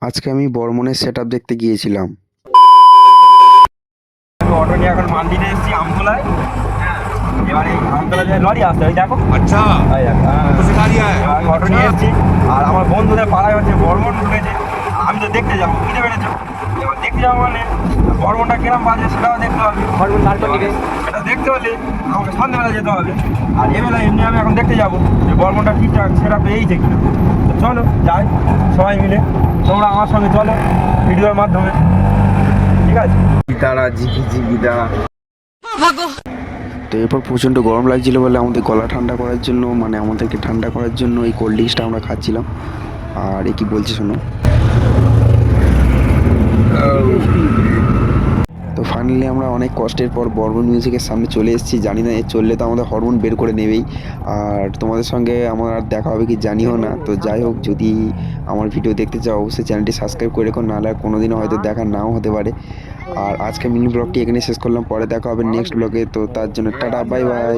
আজকে আমি বর্মনের সেটআপ দেখতে গিয়েছিলাম। অটো নিয়ে এখন মান্দিরে এসেছি আমতলায়। এবার এই আমতলা যে লরি আসছে ওই দেখো। अच्छा এই দেখো, तो सिखा रिया है। এবার আমি অটো নিয়ে এসেছি আর আমার বন্ধুদের পাড়ায় হচ্ছে বর্মন ঢুকেছে। আমি তো দেখতে যাবো, বুঝতে পেরেছো? এবার দেখতে যাবো মানে বর্মনটা কিরম বাজে সেটাও দেখতে হবে। এটা দেখতে হলে আমাকে সন্ধ্যাবেলা যেতে হবে। আর এবেলা এমনি আমি এখন দেখতে যাবো যে বর্মনটা ঠিকঠাক সেটা পেয়েছে কিনা। তো চলো যাই সবাই মিলে, তোমরা আমার সঙ্গে চলো ভিডিওর মাধ্যমে, ঠিক আছে? গিটারা ঝিকি দাঁড়া। তো এরপর প্রচণ্ড গরম লাগছিল বলে আমাদের গলা ঠান্ডা করার জন্য, মানে আমাদেরকে ঠান্ডা করার জন্য এই কোল্ড ড্রিঙ্কসটা আমরা খাচ্ছিলাম। আর এ কি বলছি শোনো। তো ফাইনালি আমরা অনেক কষ্টের পর বর্মন মিউজিকের সামনে চলে এসেছি। জানি না এ চললে তো আমাদের হরমোন বের করে নেবেই। আর তোমাদের সঙ্গে আমার আর দেখা হবে কি জানিও না। তো যাই হোক, যদি আমার ভিডিও দেখতে চাও অবশ্যই চ্যানেলটি সাবস্ক্রাইব করে রেখো, নাহলে আর কোনোদিনও হয়তো দেখা নাও হতে পারে। আর আজকে মিনি ব্লগটি এখানে শেষ করলাম, পরে দেখা হবে নেক্সট ব্লগে। তো তার জন্য টাটা, বাই বাই।